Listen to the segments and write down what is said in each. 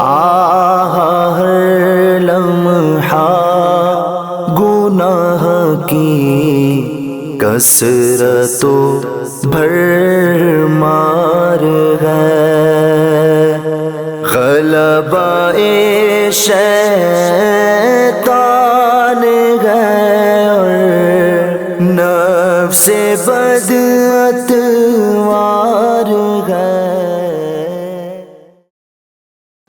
آہ ہر لمحہ گناہ کی کثرت و بھرمار ہے، غلبہ شیطان ہے اور نفس بد اتوار ہے۔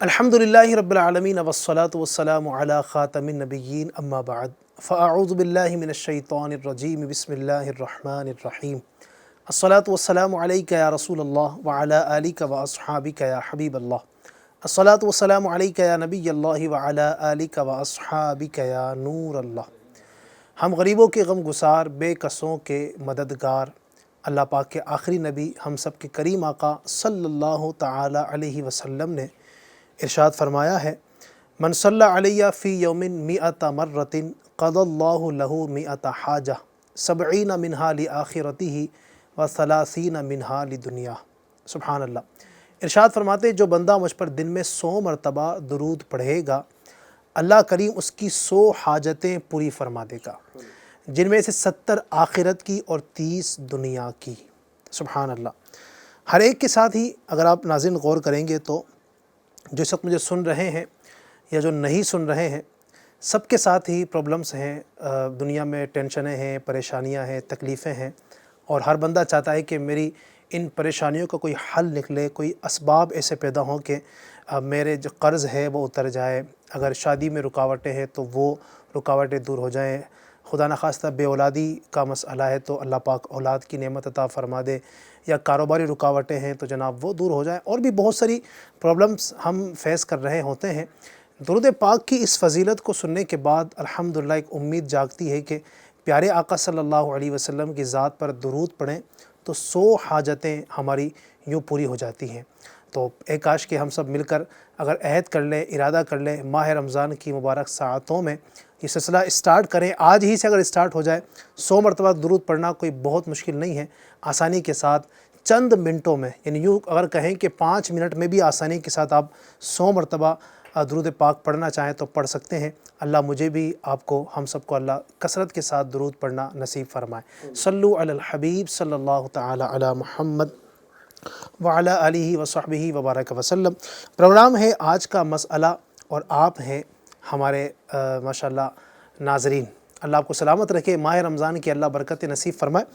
الحمدللہ رب العالمین والصلاة والسلام علی خاتم النبیین اما بعد فاعوذ باللہ من الشیطان الرجیم بسم اللہ الرحمن الرحیم الصلاة والسلام علیک یا رسول اللہ وعلی آلک واصحابک یا حبیب اللہ، الصلاة والسلام علیک یا نبی اللہ وعلی آلک واصحابک یا نور اللہ۔ ہم غریبوں کے غم گسار، بے کسوں کے مددگار، اللہ پاک کے آخری نبی ہم سب کے کریم آقا صلی اللہ تعالی علیہ وسلم نے ارشاد فرمایا ہے، من صلی علیہ فی یوم مئۃ مرۃ قضی اللہ لہ مئۃ حاجہ 70 منہا لآخرتہ و 30 منہا لدنیا۔ سبحان اللہ۔ ارشاد فرماتے جو بندہ مجھ پر دن میں 100 مرتبہ درود پڑھے گا، اللہ کریم اس کی 100 حاجتیں پوری فرما دے گا، جن میں سے 70 آخرت کی اور 30 دنیا کی۔ سبحان اللہ۔ ہر ایک کے ساتھ ہی اگر آپ ناظرین غور کریں گے تو جو اس وقت مجھے سن رہے ہیں یا جو نہیں سن رہے ہیں، سب کے ساتھ ہی پرابلمس ہیں، دنیا میں ٹینشنیں ہیں، پریشانیاں ہیں، تکلیفیں ہیں، اور ہر بندہ چاہتا ہے کہ میری ان پریشانیوں کا کوئی حل نکلے، کوئی اسباب ایسے پیدا ہوں کہ میرے جو قرض ہے وہ اتر جائے، اگر شادی میں رکاوٹیں ہیں تو وہ رکاوٹیں دور ہو جائیں، خدا نخواستہ بے اولادی کا مسئلہ ہے تو اللہ پاک اولاد کی نعمت عطا فرما دے، یا کاروباری رکاوٹیں ہیں تو جناب وہ دور ہو جائیں، اور بھی بہت ساری پرابلمس ہم فیس کر رہے ہوتے ہیں۔ درود پاک کی اس فضیلت کو سننے کے بعد الحمدللہ ایک امید جاگتی ہے کہ پیارے آقا صلی اللہ علیہ وسلم کی ذات پر درود پڑھیں تو 100 حاجتیں ہماری یوں پوری ہو جاتی ہیں۔ تو ایک کاش کہ ہم سب مل کر اگر عہد کر لیں، ارادہ کر لیں، ماہ رمضان کی مبارک ساعتوں میں یہ سلسلہ اسٹارٹ کریں، آج ہی سے اگر اسٹارٹ ہو جائے، 100 مرتبہ درود پڑھنا کوئی بہت مشکل نہیں ہے، آسانی کے ساتھ چند منٹوں میں، یعنی یوں اگر کہیں کہ 5 منٹ میں بھی آسانی کے ساتھ آپ 100 مرتبہ درود پاک پڑھنا چاہیں تو پڑھ سکتے ہیں۔ اللہ مجھے بھی، آپ کو، ہم سب کو اللہ کثرت کے ساتھ درود پڑھنا نصیب فرمائے۔ صلو علی الحبیب صلی اللہ تعالی علی محمد وعلی آلہ وصحبہ وبارک وسلم۔ پروگرام ہے آج کا مسئلہ، اور آپ ہیں ہمارے ماشاءاللہ ناظرین۔ اللہ آپ کو سلامت رکھے، ماہ رمضان کی اللہ برکت نصیب فرمائے۔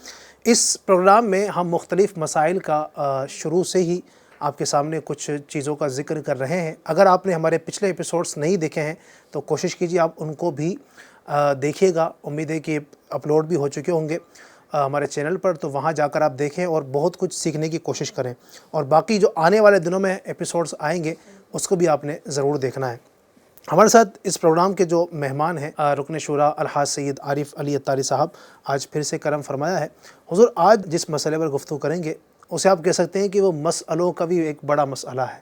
اس پروگرام میں ہم مختلف مسائل کا شروع سے ہی آپ کے سامنے کچھ چیزوں کا ذکر کر رہے ہیں۔ اگر آپ نے ہمارے پچھلے ایپیسوڈز نہیں دیکھے ہیں تو کوشش کیجیے آپ ان کو بھی دیکھیے گا، امید ہے کہ اپلوڈ بھی ہو چکے ہوں گے ہمارے چینل پر، تو وہاں جا کر آپ دیکھیں اور بہت کچھ سیکھنے کی کوشش کریں، اور باقی جو آنے والے دنوں میں ایپیسوڈز آئیں گے اس کو بھی آپ نے ضرور دیکھنا ہے۔ ہمارے ساتھ اس پروگرام کے جو مہمان ہیں رکن شورا الحاج سید عارف علی اتاری صاحب، آج پھر سے کرم فرمایا ہے۔ حضور آج جس مسئلے پر گفتگو کریں گے اسے آپ کہہ سکتے ہیں کہ وہ مسئلوں کا بھی ایک بڑا مسئلہ ہے،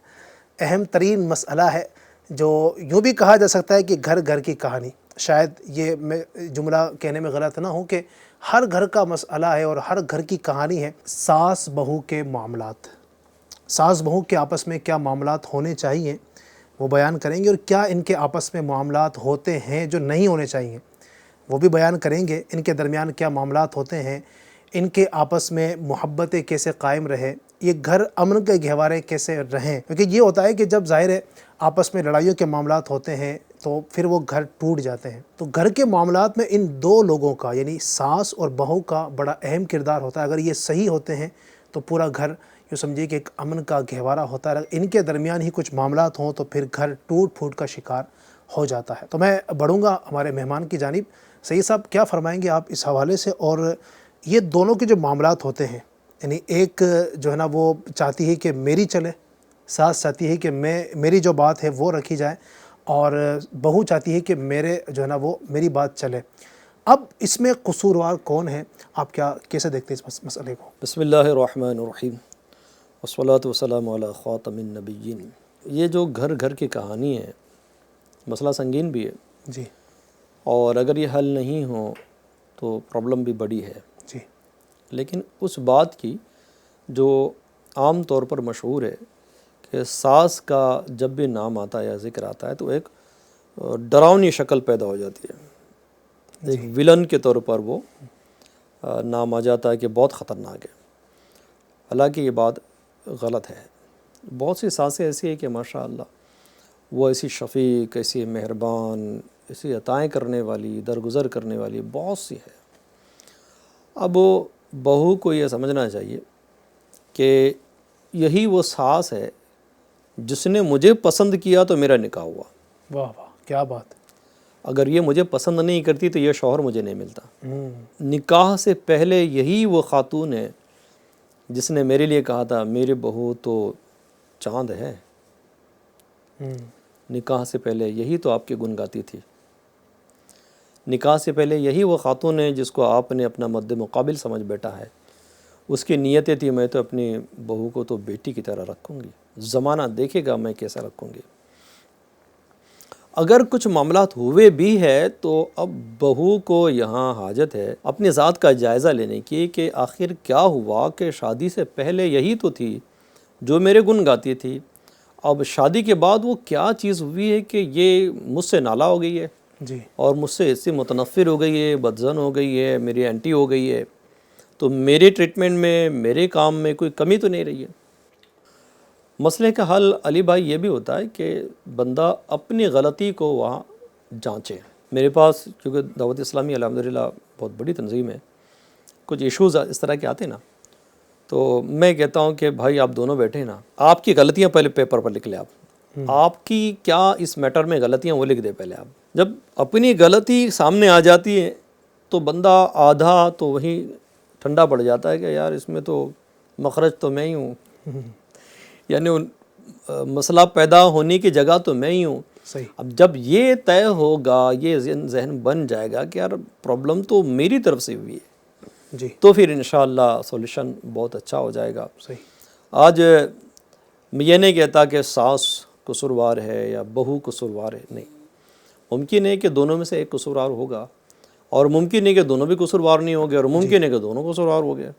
اہم ترین مسئلہ ہے، جو یوں بھی کہا جا سکتا ہے کہ گھر گھر کی کہانی۔ شاید یہ میں جملہ کہنے میں غلط نہ ہوں کہ ہر گھر کا مسئلہ ہے اور ہر گھر کی کہانی ہے، ساس بہو کے معاملات۔ ساس بہو کے آپس میں کیا معاملات ہونے چاہیے وہ بیان کریں گے، اور کیا ان کے آپس میں معاملات ہوتے ہیں جو نہیں ہونے چاہیے وہ بھی بیان کریں گے۔ ان کے درمیان کیا معاملات ہوتے ہیں، ان کے آپس میں محبتیں کیسے قائم رہے، یہ گھر امن کے گہوارے کیسے رہیں، کیونکہ یہ ہوتا ہے کہ جب ظاہر ہے آپس میں لڑائیوں کے معاملات ہوتے ہیں تو پھر وہ گھر ٹوٹ جاتے ہیں۔ تو گھر کے معاملات میں ان دو لوگوں کا، یعنی ساس اور بہو کا بڑا اہم کردار ہوتا ہے۔ اگر یہ صحیح ہوتے ہیں تو پورا گھر یوں سمجھیے کہ ایک امن کا گہوارہ ہوتا ہے، اگر ان کے درمیان ہی کچھ معاملات ہوں تو پھر گھر ٹوٹ پھوٹ کا شکار ہو جاتا ہے۔ تو میں بڑھوں گا ہمارے مہمان کی جانب۔ سید صاحب کیا فرمائیں گے آپ اس حوالے سے، اور یہ دونوں کے جو معاملات ہوتے ہیں، یعنی ایک جو ہے نا وہ چاہتی ہے کہ میری چلے، ساس چاہتی ہے کہ میری جو بات ہے وہ رکھی جائے، اور بہو چاہتی ہے کہ میرے جو ہے نا وہ میری بات چلے۔ اب اس میں قصوروار کون ہے، آپ کیسے دیکھتے ہیں اس مسئلے کو؟ بسم اللہ الرحمن الرحیم والصلاة والسلام علی خاتم النبیین۔ یہ جو گھر گھر کی کہانی ہے، مسئلہ سنگین بھی ہے جی اور اگر یہ حل نہیں ہو تو پرابلم بھی بڑی ہے، جی لیکن اس بات کی جو عام طور پر مشہور ہے کہ ساس کا جب بھی نام آتا ہے یا ذکر آتا ہے تو ایک ڈراؤنی شکل پیدا ہو جاتی ہے، ایک ویلن کے طور پر وہ نام آ جاتا ہے کہ بہت خطرناک ہے۔ حالانکہ یہ بات غلط ہے۔ بہت سی ساسیں ایسی ہیں کہ ماشاء اللہ وہ ایسی شفیق، ایسی مہربان، ایسی عطائیں کرنے والی، درگزر کرنے والی بہت سی ہے۔ اب بہو کو یہ سمجھنا چاہیے کہ یہی وہ ساس ہے جس نے مجھے پسند کیا تو میرا نکاح ہوا۔ واہ واہ، کیا بات ہے۔ اگر یہ مجھے پسند نہیں کرتی تو یہ شوہر مجھے نہیں ملتا۔ نکاح سے پہلے یہی وہ خاتون ہے جس نے میرے لیے کہا تھا میری بہو تو چاند ہے۔ نکاح سے پہلے یہی تو آپ کے گن گاتی تھی۔ نکاح سے پہلے یہی وہ خاتون ہے جس کو آپ نے اپنا مد مقابل سمجھ بیٹھا ہے۔ اس کی نیتیں تھی میں تو اپنی بہو کو تو بیٹی کی طرح رکھوں گی، زمانہ دیکھے گا میں کیسا رکھوں گی۔ اگر کچھ معاملات ہوئے بھی ہے تو اب بہو کو یہاں حاجت ہے اپنی ذات کا جائزہ لینے کی کہ آخر کیا ہوا کہ شادی سے پہلے یہی تو تھی جو میرے گن گاتی تھی، اب شادی کے بعد وہ کیا چیز ہوئی ہے کہ یہ مجھ سے نالا ہو گئی ہے جی، اور مجھ سے اس سے متنفر ہو گئی ہے، بدظن ہو گئی ہے، میری اینٹی ہو گئی ہے، تو میرے ٹریٹمنٹ میں، میرے کام میں کوئی کمی تو نہیں رہی ہے۔ مسئلے کا حل علی بھائی یہ بھی ہوتا ہے کہ بندہ اپنی غلطی کو وہاں جانچے۔ میرے پاس کیونکہ دعوت اسلامی الحمدللہ بہت بڑی تنظیم ہے، کچھ ایشوز اس طرح کے آتے ہیں نا، تو میں کہتا ہوں کہ بھائی آپ دونوں بیٹھے ہیں نا، آپ کی غلطیاں پہلے پیپر پر لکھ لیں، آپ کی کیا اس میٹر میں غلطیاں وہ لکھ دیں پہلے آپ۔ جب اپنی غلطی سامنے آ جاتی ہے تو بندہ آدھا تو وہیں ٹھنڈا پڑ جاتا ہے کہ یار اس میں تو مخرج تو میں ہی ہوں، یعنی مسئلہ پیدا ہونے کی جگہ تو میں ہی ہوں۔ صحیح۔ اب جب یہ طے ہوگا، یہ ذہن بن جائے گا کہ یار پرابلم تو میری طرف سے ہوئی ہے، جی، تو پھر انشاءاللہ سولوشن بہت اچھا ہو جائے گا۔ صحیح۔ آج میں یہ نہیں کہتا کہ ساس قصوروار ہے یا بہو قصوروار ہے، نہیں، ممکن ہے کہ دونوں میں سے ایک قصوروار ہوگا، اور ممکن ہے کہ دونوں بھی قصوروار نہیں ہو گئے، اور ممکن ہے کہ دونوں قصوروار ہو گئے۔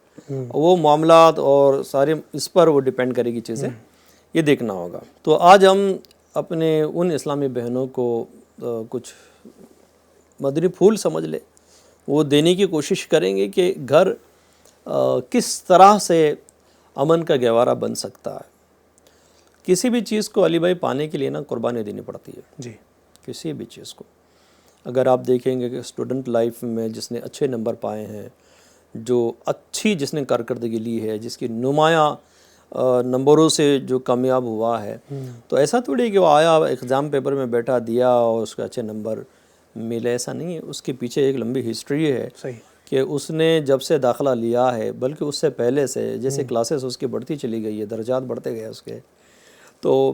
وہ معاملات اور سارے اس پر وہ ڈیپینڈ کرے گی چیزیں، یہ دیکھنا ہوگا۔ تو آج ہم اپنے ان اسلامی بہنوں کو کچھ مدنی پھول سمجھ لے وہ دینے کی کوشش کریں گے کہ گھر کس طرح سے امن کا گہوارہ بن سکتا ہے۔ کسی بھی چیز کو علی بھائی پانے کے لیے نا قربانی دینی پڑتی ہے، جی، کسی بھی چیز کو۔ اگر آپ دیکھیں گے کہ اسٹوڈنٹ لائف میں جس نے اچھے نمبر پائے ہیں، جو اچھی جس نے کارکردگی لی ہے، جس کی نمایاں نمبروں سے جو کامیاب ہوا ہے، تو ایسا تھوڑی کہ وہ آیا ایگزام پیپر میں بیٹھا دیا اور اس کا اچھے نمبر ملے، ایسا نہیں ہے۔ اس کے پیچھے ایک لمبی ہسٹری ہے صحیح، کہ اس نے جب سے داخلہ لیا ہے، بلکہ اس سے پہلے سے جیسے کلاسز اس کی بڑھتی چلی گئی ہے، درجات بڑھتے گئے اس کے، تو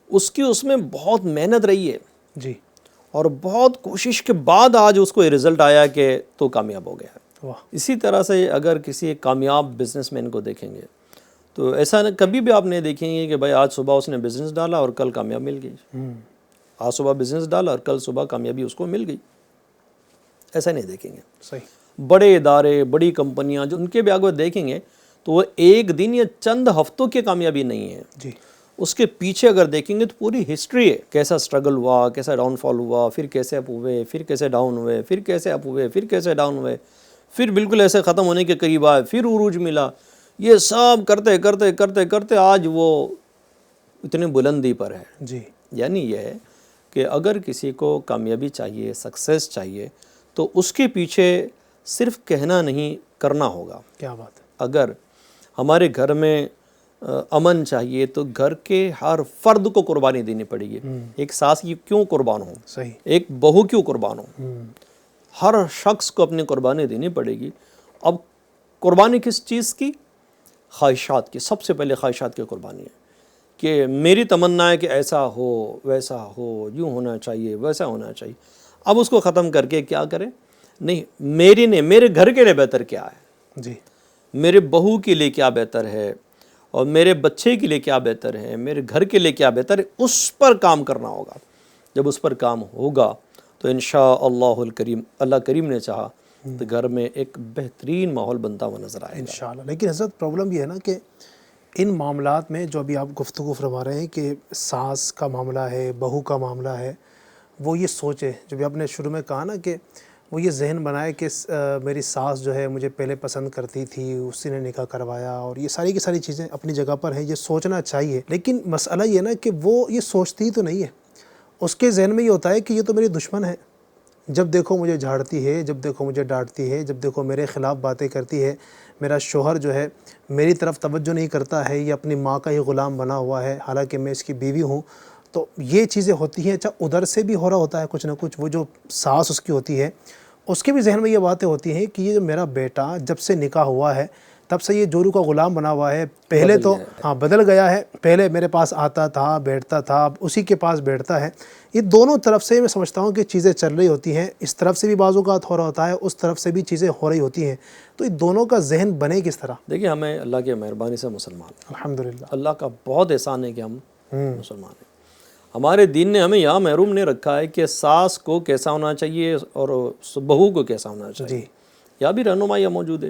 اس میں بہت محنت رہی ہے، جی، اور بہت کوشش کے بعد آج اس کو یہ رزلٹ آیا کہ تو کامیاب ہو گیا ہے۔ واہ، اسی طرح سے اگر کسی ایک کامیاب بزنس مین کو دیکھیں گے تو ایسا کبھی بھی آپ نہیں دیکھیں گے کہ بھائی آج صبح اس نے بزنس ڈالا اور کل کامیاب مل گئی، آج صبح بزنس ڈالا اور کل صبح کامیابی اس کو مل گئی، ایسا نہیں دیکھیں گے۔ صحیح، بڑے ادارے، بڑی کمپنیاں جو ان کے بھی اگر دیکھیں گے تو وہ ایک دن یا چند ہفتوں کی کامیابی نہیں ہے، جی، اس کے پیچھے اگر دیکھیں گے تو پوری ہسٹری ہے، کیسا سٹرگل ہوا، کیسا ڈاؤن فال ہوا، پھر کیسے اپ ہوئے، پھر کیسے ڈاؤن ہوئے، پھر کیسے اپ ہوئے، پھر کیسے ڈاؤن ہوئے، پھر بالکل ایسے ختم ہونے کے قریب آئے، پھر عروج ملا۔ یہ سب کرتے کرتے کرتے کرتے آج وہ اتنی بلندی پر ہے۔ جی، یعنی یہ ہے کہ اگر کسی کو کامیابی چاہیے، سکسیس چاہیے، تو اس کے پیچھے صرف کہنا نہیں، کرنا ہوگا۔ کیا بات ہے۔ اگر ہمارے گھر میں امن چاہیے تو گھر کے ہر فرد کو قربانی دینی پڑے گی۔ ایک ساس کی کیوں قربان ہو، صحیح، ایک بہو کیوں قربان ہو، ہر شخص کو اپنی قربانی دینی پڑے گی۔ اب قربانی کس چیز کی؟ خواہشات کی، سب سے پہلے خواہشات کی قربانی ہے کہ میری تمنا ہے کہ ایسا ہو، ویسا ہو، یوں ہونا چاہیے، ویسا ہونا چاہیے۔ اب اس کو ختم کر کے کیا کریں؟ نہیں، میرے گھر کے لیے بہتر کیا ہے، جی، میرے بہو کے لیے کیا بہتر ہے، اور میرے بچے کے لیے کیا بہتر ہے، میرے گھر کے لیے کیا بہتر ہے، اس پر کام کرنا ہوگا۔ جب اس پر کام ہوگا تو انشاءاللہ الکریم، اللہ کریم نے چاہا تو گھر میں ایک بہترین ماحول بنتا ہوا نظر آئے گا۔ انشاءاللہ۔ لیکن حضرت پرابلم یہ ہے نا کہ ان معاملات میں جو ابھی آپ گفتگو فرما رہے ہیں کہ ساس کا معاملہ ہے، بہو کا معاملہ ہے، وہ یہ سوچے جو بھی آپ نے شروع میں کہا نا کہ وہ یہ ذہن بنائے کہ میری ساس جو ہے مجھے پہلے پسند کرتی تھی، اسی نے نکاح کروایا، اور یہ ساری کی ساری چیزیں اپنی جگہ پر ہیں، یہ سوچنا چاہیے. لیکن مسئلہ یہ نا کہ وہ یہ سوچتی تو نہیں ہے، اس کے ذہن میں یہ ہوتا ہے کہ یہ تو میری دشمن ہے، جب دیکھو مجھے جھاڑتی ہے، جب دیکھو مجھے ڈانٹتی ہے، جب دیکھو میرے خلاف باتیں کرتی ہے، میرا شوہر جو ہے میری طرف توجہ نہیں کرتا ہے، یہ اپنی ماں کا ہی غلام بنا ہوا ہے، حالانکہ میں اس کی بیوی ہوں. تو یہ چیزیں ہوتی ہیں. اچھا ادھر سے بھی ہو رہا ہوتا ہے کچھ نہ کچھ، وہ جو ساس اس کی ہوتی ہے اس کے بھی ذہن میں یہ باتیں ہوتی ہیں کہ یہ جو میرا بیٹا جب سے نکاح ہوا ہے تب سے یہ جورو کا غلام بنا ہوا ہے. پہلے تو بدل گیا ہے، پہلے میرے پاس آتا تھا، بیٹھتا تھا، اب اسی کے پاس بیٹھتا ہے. یہ دونوں طرف سے میں سمجھتا ہوں کہ چیزیں چل رہی ہوتی ہیں. اس طرف سے بھی بعض اوقات ہو رہا ہوتا ہے، اس طرف سے بھی چیزیں ہو رہی ہوتی ہیں. تو یہ دونوں کا ذہن بنے کس طرح؟ دیکھیں ہمیں اللہ کی مہربانی سے مسلمان ہیں. الحمدللہ اللہ کا بہت احسان ہے کہ ہم مسلمان ہیں. ہمارے دین نے ہمیں یہاں محروم نے رکھا ہے کہ ساس کو کیسا ہونا چاہیے اور بہو کو کیسا ہونا چاہیے. یہاں بھی رہنمائیاں موجود ہے.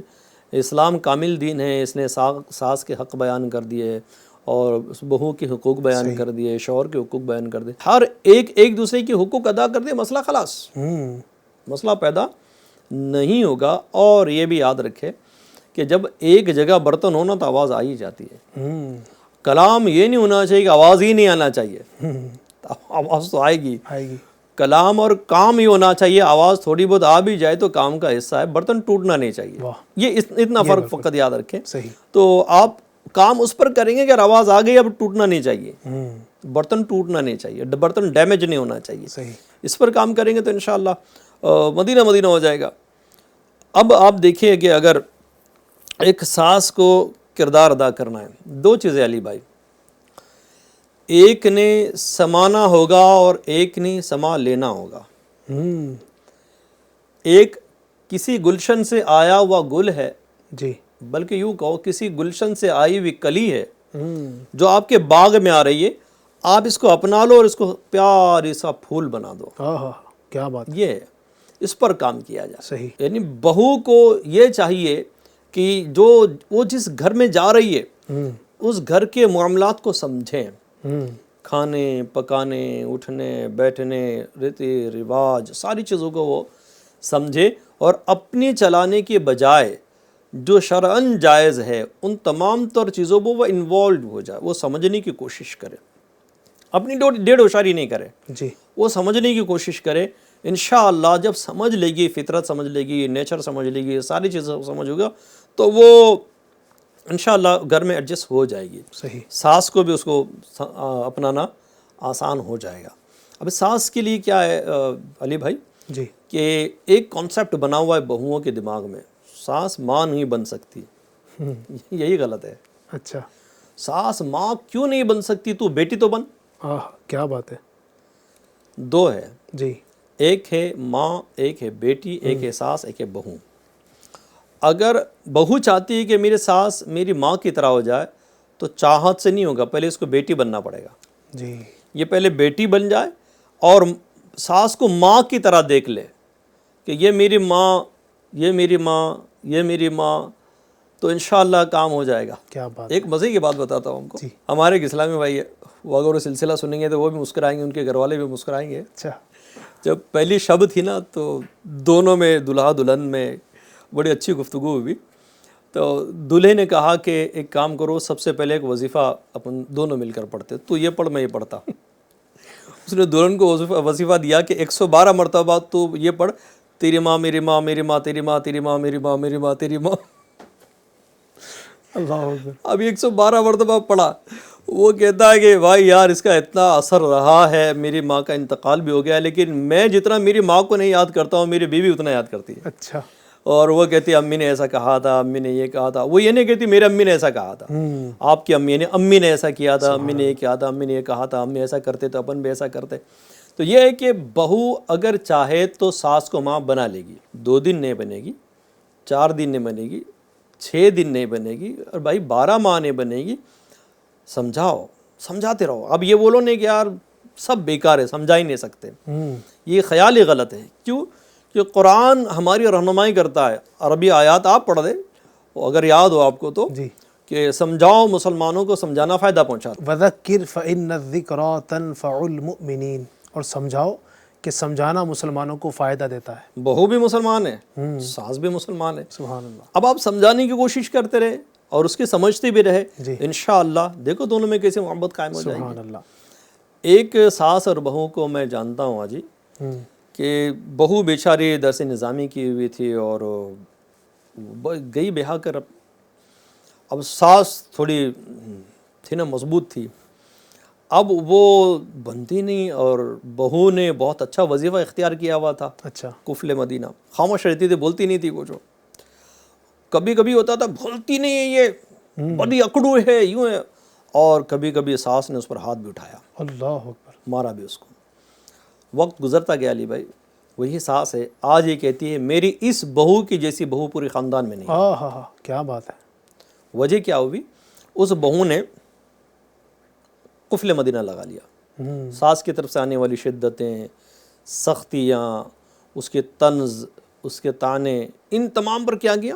اسلام کامل دین ہے، اس نے ساس کے حق بیان کر دیے اور بہو کے حقوق بیان کر دیے، شوہر کے حقوق بیان کر دیے. ہر ایک دوسرے کے حقوق ادا کر دے، مسئلہ خلاص، مسئلہ پیدا نہیں ہوگا. اور یہ بھی یاد رکھے کہ جب ایک جگہ برتن ہونا تو آواز آ ہی جاتی ہے. کلام یہ نہیں ہونا چاہیے کہ آواز ہی نہیں آنا چاہیے، آواز تو آئے گی. کلام اور کام ہی ہونا چاہیے. آواز تھوڑی بہت آ بھی جائے تو کام کا حصہ ہے، برتن ٹوٹنا نہیں چاہیے. یہ اتنا فرق فقط یاد رکھیں. تو آپ کام اس پر کریں گے کہ آواز آ گئی اب ٹوٹنا نہیں چاہیے، برتن ٹوٹنا نہیں چاہیے، برتن ڈیمیج نہیں ہونا چاہیے. اس پر کام کریں گے تو انشاءاللہ مدینہ مدینہ ہو جائے گا. اب آپ دیکھیے کہ اگر ایک ساس کو کردار ادا کرنا ہے، دو چیزیں علی بھائی، ایک نے سمانا ہوگا اور ایک نے سما لینا ہوگا. ایک کسی گلشن سے آیا ہوا گل ہے، جی، بلکہ یوں کہو کسی گلشن سے آئی ہوئی کلی ہے جو آپ کے باغ میں آ رہی ہے. آپ اس کو اپنا لو اور اس کو پیاری سا پھول بنا دو. کیا بات، یہ ہے، اس پر کام کیا جائے. صحیح. یعنی بہو کو یہ چاہیے کہ جو وہ جس گھر میں جا رہی ہے اس گھر کے معاملات کو سمجھیں، کھانے پکانے، اٹھنے بیٹھنے، ریتی رواج، ساری چیزوں کو وہ سمجھے اور اپنی چلانے کے بجائے جو شرعاً جائز ہے ان تمام تر چیزوں کو وہ انوالوڈ ہو جائے، وہ سمجھنے کی کوشش کرے، اپنی ڈیڑھ ہوشیاری نہیں کرے، جی، وہ وہ سمجھنے کی کوشش کرے. انشاءاللہ جب سمجھ لے گی، فطرت سمجھ لے گی، نیچر سمجھ لے گی، ساری چیزیں سمجھ ہوگا تو وہ انشاءاللہ گھر میں ایڈجسٹ ہو جائے گی. صحیح. ساس کو بھی اس کو اپنانا آسان ہو جائے گا. اب ساس کے لیے کیا ہے علی بھائی، جی، کہ ایک کانسیپٹ بنا ہوا ہے بہوؤں کے دماغ میں، ساس ماں نہیں بن سکتی. یہی غلط ہے. اچھا، ساس ماں کیوں نہیں بن سکتی؟ تو بیٹی تو بن. کیا بات ہے. دو ہے، جی، ایک ہے ماں، ایک ہے بیٹی، ایک ہے ساس، ایک ہے بہو. اگر بہو چاہتی ہے کہ میری ساس میری ماں کی طرح ہو جائے تو چاہت سے نہیں ہوگا، پہلے اس کو بیٹی بننا پڑے گا. جی، یہ پہلے بیٹی بن جائے اور ساس کو ماں کی طرح دیکھ لے کہ یہ میری ماں، یہ میری ماں، یہ میری ماں، تو انشاءاللہ کام ہو جائے گا. کیا بات. ایک مزے کی بات بتاتا ہوں ہم کو. ہمارے ایک اسلامی بھائی ہے، وہ اگر وہ سلسلہ سنیں گے تو وہ بھی مسکرائیں گے، ان کے گھر والے بھی مسکرائیں گے. اچھا. جب پہلی شب تھی نا تو دونوں میں، دلہا دلہن میں بڑی اچھی گفتگو ہوئی. تو دلہے نے کہا کہ ایک کام کرو، سب سے پہلے ایک وظیفہ اپن دونوں مل کر پڑھتے، تو یہ پڑھ میں یہ پڑھتا. اس نے دلہن کو وظیفہ دیا کہ 112 مرتبہ تو یہ پڑھ، تیری ماں میری ماں، میری ماں تیری ماں، تیری ماں میری ماں، میری ماں تیری ماں. اللہ اکبر. اب 112 مرتبہ پڑھا. وہ کہتا ہے کہ بھائی یار اس کا اتنا اثر رہا ہے، میری ماں کا انتقال بھی ہو گیا لیکن میں جتنا میری ماں کو نہیں یاد کرتا ہوں میری بیوی اتنا یاد کرتی ہے. اچھا. اور وہ کہتی ہے امی نے ایسا کہا تھا، امی نے یہ کہا تھا. وہ یہ نہیں کہتی میری امی نے ایسا کہا تھا، آپ کی امی نے ایسا کیا تھا، امی نے یہ کیا تھا، امی نے یہ کہا تھا، امی ایسا کرتے تو اپن بھی ایسا کرتے. تو یہ ہے کہ بہو اگر چاہے تو ساس کو ماں بنا لے گی. 2 دن نہیں بنے گی، 4 دن نہیں بنے گی، 6 دن نہیں بنے گی، اور بھائی 12 ماہ نہیں بنے گی. سمجھاؤ، سمجھاتے رہو. اب یہ بولو نہیں کہ یار سب بیکار ہے، سمجھا ہی نہیں سکتے، یہ خیال ہی غلط ہے. کیوں کہ قرآن ہماری رہنمائی کرتا ہے. عربی آیات آپ پڑھ دیں اگر یاد ہو آپ کو تو، کہ سمجھاؤ، مسلمانوں کو سمجھانا فائدہ پہنچاتا وذکر فإن الذکریٰ تنفع المؤمنین، اور سمجھاؤ کہ سمجھانا مسلمانوں کو فائدہ دیتا ہے۔ ہے۔ بہو بھی مسلمان ہے، ساس بھی مسلمان ہے، سبحان اللہ۔ اب آپ سمجھانے کی کوشش کرتے رہے اور اس کی سمجھتے بھی رہے، جی انشاءاللہ دیکھو دونوں میں کیسے محبت قائم ہو جائے گی۔ سبحان اللہ۔ ایک ساس اور بہو کو میں جانتا ہوں آجی، کہ بہو بیچاری درس نظامی کی ہوئی تھی اور گئی بیاہ کر، اب ساس تھوڑی تھی نا، مضبوط تھی، اب وہ بنتی نہیں، اور بہو نے بہت اچھا وظیفہ اختیار کیا ہوا تھا، اچھا، کفل مدینہ، خاموش رہتی تھی، بولتی نہیں تھی کچھ۔ کبھی کبھی ہوتا تھا بولتی نہیں ہے، یہ بڑی اکڑو ہے، یوں ہے، اور کبھی کبھی ساس نے اس پر ہاتھ بھی اٹھایا، اللہ اکبر۔ مارا بھی اس کو۔ وقت گزرتا گیا علی بھائی، وہی ساس ہے آج یہ کہتی ہے میری اس بہو کی جیسی بہو پوری خاندان میں نہیں ہے۔ ہاں، کیا بات ہے۔ وجہ کیا ہوئی؟ اس بہو نے قفل مدینہ لگا لیا، ساس کی طرف سے آنے والی شدتیں، سختیاں، اس کے طنز، اس کے طعنے، ان تمام پر کیا کیا؟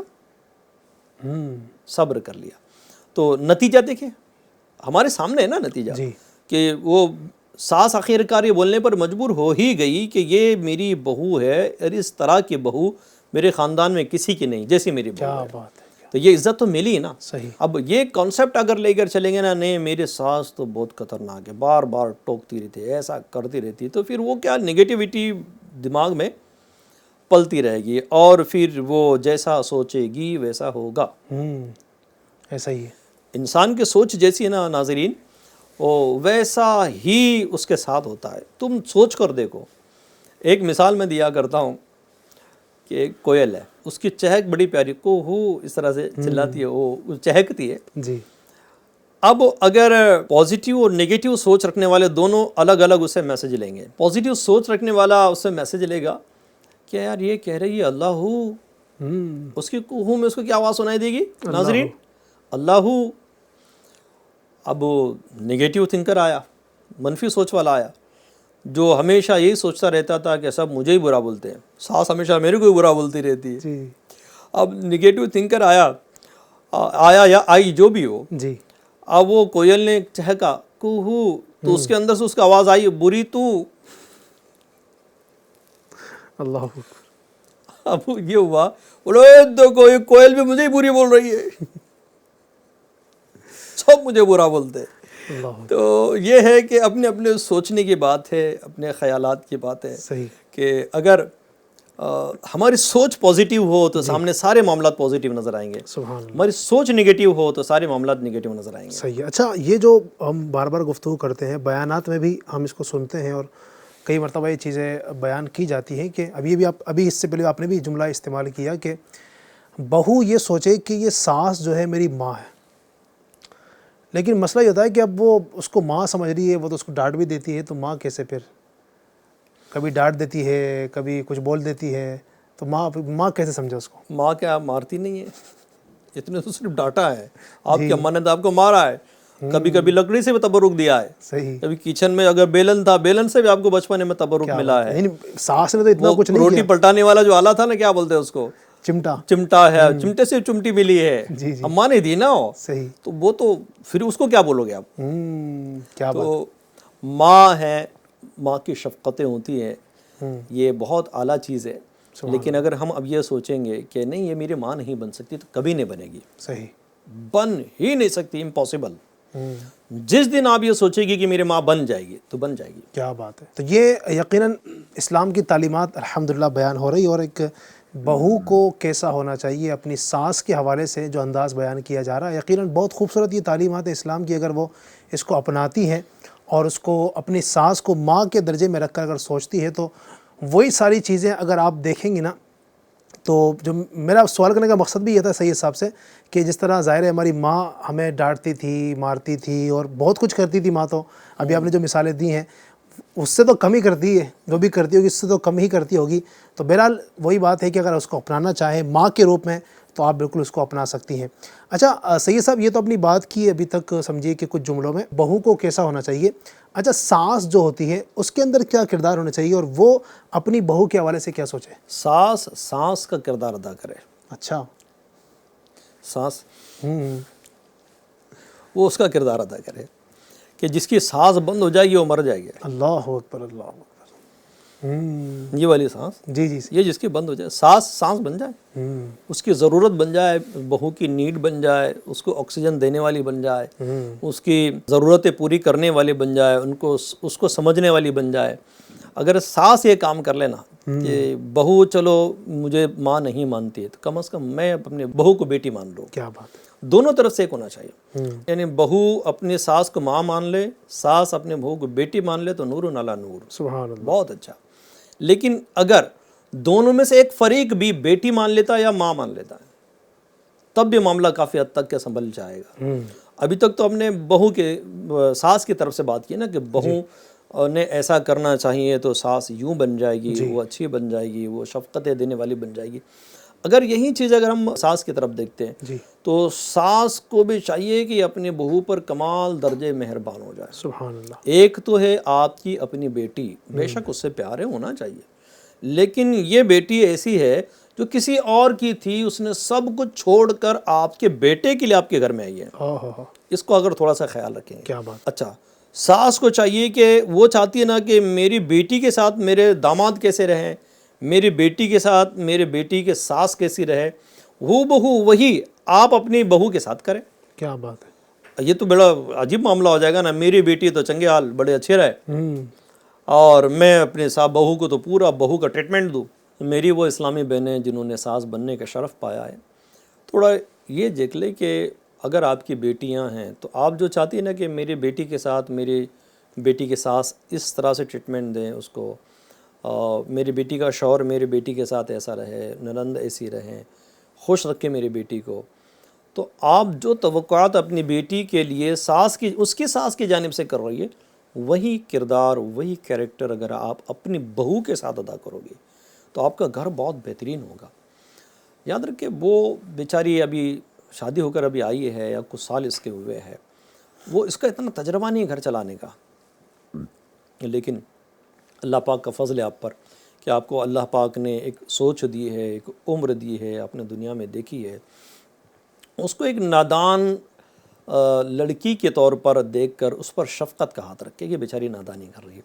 صبر کر لیا۔ تو نتیجہ دیکھیں، ہمارے سامنے ہے نا نتیجہ، جی کہ وہ ساس آخر کار یہ بولنے پر مجبور ہو ہی گئی کہ یہ میری بہو ہے، اور اس طرح کی بہو میرے خاندان میں کسی کی نہیں جیسی میری بہو کیا ہے۔ بات ہے۔ تو یہ عزت تو ملی نا۔ صحیح۔ اب یہ کانسیپٹ اگر لے کر چلیں گے نا، نہیں میرے ساس تو بہت خطرناک ہے، بار بار ٹوکتی رہتی ہے، ایسا کرتی رہتی ہے، تو پھر وہ کیا نگیٹیوٹی دماغ میں پلتی رہے گی، اور پھر وہ جیسا سوچے گی ویسا ہوگا۔ ایسا ہی ہے۔ انسان کی سوچ جیسی ہے نا ناظرین، وہ ویسا ہی اس کے ساتھ ہوتا ہے۔ تم سوچ کر دیکھو، ایک مثال میں دیا کرتا ہوں کہ ایک کوئل ہے، اس کی چہک بڑی پیاری، کو ہو اس طرح سے چلاتی ہے، وہ چہکتی ہے۔ جی اب اگر پازیٹیو اور نیگیٹیو سوچ رکھنے والے دونوں الگ الگ اسے میسج لیں گے، پازیٹیو سوچ رکھنے والا اس سے میسج لے گا کہ یار یہ کہہ رہی ہے اللہ ہو، اس کی کوہو میں اس کو کیا آواز سنائی دے گی ناظرین؟ اللہ ہو۔ اب نیگیٹیو تھنکر آیا، منفی سوچ والا آیا، جو ہمیشہ یہی سوچتا رہتا تھا کہ سب مجھے ہی برا بولتے ہیں، ساس ہمیشہ میرے کو ہی برا بولتی رہتی ہے۔ جی اب نیگیٹو تھنکر آیا یا آئی جو بھی ہو، جی اب وہ کوئل نے چہکا کوہو، تو اس کے اندر سے اس کا آواز آئی بری تو۔ اللہ اکبر۔ اب یہ ہوا، بولو دیکھو یہ کوئل بھی مجھے ہی بری بول رہی ہے، سب مجھے برا بولتے ہیں۔ اللہ اکبر۔ تو یہ ہے کہ اپنے اپنے سوچنے کی بات ہے، اپنے خیالات کی بات ہے، صحیح۔ کہ اگر ہماری سوچ پازیٹیو ہو تو سامنے سارے معاملات پازیٹیو نظر آئیں گے، سبحان اللہ۔ ہماری سوچ نگیٹیو ہو تو سارے معاملات نگیٹیو نظر آئیں گے۔ صحیح ہے۔ اچھا، یہ جو ہم بار بار گفتگو کرتے ہیں، بیانات میں بھی ہم اس کو سنتے ہیں، اور کئی مرتبہ یہ چیزیں بیان کی جاتی ہیں کہ ابھی اس سے پہلے آپ نے بھی جملہ استعمال کیا کہ بہو یہ سوچے کہ یہ ساس جو ہے میری ماں ہے، لیکن مسئلہ یہ ہوتا ہے کہ اب وہ اس کو ماں سمجھ رہی ہے، وہ تو اس کو ڈانٹ بھی دیتی ہے، تو ماں کیسے پھر کبھی ڈانٹ دیتی ہے، کبھی کچھ بول دیتی ہے، تو ماں کیسے سمجھے اس کو؟ ماں کیا مارتی نہیں ہے، اتنے تو صرف ڈانٹا ہے، آپ کی اماں نے تو آپ کو مارا ہے، کبھی کبھی لکڑی سے بھی تبرک دیا ہے، صحیح۔ کبھی کچن میں اگر بیلن تھا، بیلن سے بھی آپ کو بچپنے میں تبرک ملا ہے۔ یعنی ساس نے تو اتنا وہ کچھ نہیں روٹی کیا۔ پلٹانے والا جو آلہ تھا نا، کیا بولتے ہیں اس کو؟ چمٹا۔ چمٹا ہے، چمٹے سے چمٹی ملی ہے، جی جی، اماں نے دی نا وہ، صحیح۔ تو وہ تو پھر اس کو کیا بولو گے آپ؟ کیا بات۔ تو ماں ہے، ماں کی شفقتیں ہوتی ہیں، یہ بہت اعلیٰ چیز ہے، لیکن اگر ہم اب یہ سوچیں گے کہ نہیں یہ میری ماں نہیں بن سکتی، تو کبھی نہیں بنے گی، صحیح، بن ہی نہیں سکتی، امپاسبل۔ جس دن آپ یہ سوچے گی کہ میری ماں بن جائے گی تو بن جائے گی۔ کیا بات ہے۔ تو یہ یقیناً اسلام کی تعلیمات الحمدللہ بیان ہو رہی، اور ایک بہو کو کیسا ہونا چاہیے اپنی ساس کے حوالے سے جو انداز بیان کیا جا رہا ہے، یقیناً بہت خوبصورت یہ تعلیمات اسلام کی، اگر وہ اس کو اپناتی ہیں اور اس کو اپنی ساس کو ماں کے درجے میں رکھ کر اگر سوچتی ہے، تو وہی ساری چیزیں اگر آپ دیکھیں گی نا، تو جو میرا سوال کرنے کا مقصد بھی یہ تھا صحیح حساب سے، کہ جس طرح ظاہر ہے ہماری ماں ہمیں ڈانٹتی تھی، مارتی تھی، اور بہت کچھ کرتی تھی ماں، تو ابھی آپ نے جو مثالیں دی ہیں اس سے تو کم ہی کرتی ہے، جو بھی کرتی ہوگی اس سے تو کم ہی کرتی ہوگی۔ تو بہرحال وہی بات ہے کہ اگر اس کو اپنانا چاہے ماں کے روپ میں، تو آپ بالکل اس کو اپنا سکتی ہیں۔ اچھا سید صاحب، یہ تو اپنی بات کی ابھی تک، سمجھیے کہ کچھ جملوں میں بہو کو کیسا ہونا چاہیے۔ اچھا، ساس جو ہوتی ہے اس کے اندر کیا کردار ہونا چاہیے، اور وہ اپنی بہو کے حوالے سے کیا سوچے؟ ساس کا کردار ادا کرے۔ اچھا، ساس وہ اس کا کردار ادا کرے، کہ جس کی سانس بند ہو جائے گی وہ مر جائے گی، اللہ اکبر، اللہ اکبر۔ یہ والی سانس، جی جی، یہ جس کی بند ہو جائے، سانس بن جائے، اس کی ضرورت بن جائے، بہو کی نیڈ بن جائے، اس کو آکسیجن دینے والی بن جائے، اس کی ضرورتیں پوری کرنے والی بن جائے، اس کو سمجھنے والی بن جائے۔ اگر سانس یہ کام کر لینا کہ بہو چلو مجھے ماں نہیں مانتی ہے تو کم از کم میں اپنے بہو کو بیٹی مان لوں، کیا بات ہے، دونوں طرف سے ایک ہونا چاہیے، یعنی بہو اپنی ساس کو ماں مان لے، ساس اپنے بہو کو بیٹی مان لے تو نور علی نور، سبحان اللہ۔ بہت اچھا۔ لیکن اگر دونوں میں سے ایک فریق بھی بیٹی مان لیتا ہے یا ماں مان لیتا ہے تب بھی معاملہ کافی حد تک کے سنبھل جائے گا۔ ابھی تک تو ہم نے بہو کے ساس کی طرف سے بات کی نا کہ بہو نے ایسا کرنا چاہیے تو ساس یوں بن جائے گی، وہ اچھی بن جائے گی، وہ شفقتیں دینے والی بن جائے گی۔ اگر یہی چیز اگر ہم ساس کی طرف دیکھتے ہیں تو ساس کو بھی چاہیے کہ اپنی بہو پر کمال درجے مہربان ہو جائے۔ سبحان اللہ۔ ایک تو ہے آپ کی اپنی بیٹی، بے شک اس سے پیارے ہونا چاہیے، لیکن یہ بیٹی ایسی ہے جو کسی اور کی تھی، اس نے سب کچھ چھوڑ کر آپ کے بیٹے کے لیے آپ کے گھر میں آئی ہے، اس کو اگر تھوڑا سا خیال رکھیں گے۔ کیا بات۔ اچھا، ساس کو چاہیے کہ وہ چاہتی ہے نا کہ میری بیٹی کے ساتھ میرے داماد کیسے رہیں، میری بیٹی کے ساتھ میرے بیٹی کے ساس کیسی رہے، وہ بہو وہی آپ اپنی بہو کے ساتھ کریں۔ کیا بات ہے، یہ تو بڑا عجیب معاملہ ہو جائے گا نا، میری بیٹی تو چنگے حال بڑے اچھے رہے اور میں اپنے ساتھ بہو کو تو پورا بہو کا ٹریٹمنٹ دوں۔ میری وہ اسلامی بہنیں جنہوں نے ساس بننے کا شرف پایا ہے، تھوڑا یہ دیکھ لیں کہ اگر آپ کی بیٹیاں ہیں تو آپ جو چاہتی ہیں نا کہ میری بیٹی کے ساتھ میری بیٹی کے ساس اس طرح سے ٹریٹمنٹ دیں اس کو، میری بیٹی کا شوہر میری بیٹی کے ساتھ ایسا رہے، ننند ایسی رہیں، خوش رکھے میری بیٹی کو، تو آپ جو توقعات اپنی بیٹی کے لیے اس کی ساس کی جانب سے کر رہی ہے، وہی کردار وہی کیریکٹر اگر آپ اپنی بہو کے ساتھ ادا کرو گے تو آپ کا گھر بہت بہترین ہوگا۔ یاد رکھیں وہ بیچاری ابھی شادی ہو کر ابھی آئی ہے یا کچھ سال اس کے ہوئے ہے، وہ اس کا اتنا تجربہ نہیں ہے گھر چلانے کا، لیکن اللہ پاک کا فضل ہے آپ پر کہ آپ کو اللہ پاک نے ایک سوچ دی ہے، ایک عمر دی ہے، آپ نے دنیا میں دیکھی ہے، اس کو ایک نادان لڑکی کے طور پر دیکھ کر اس پر شفقت کا ہاتھ رکھے کہ بیچاری نادانی کر رہی ہے۔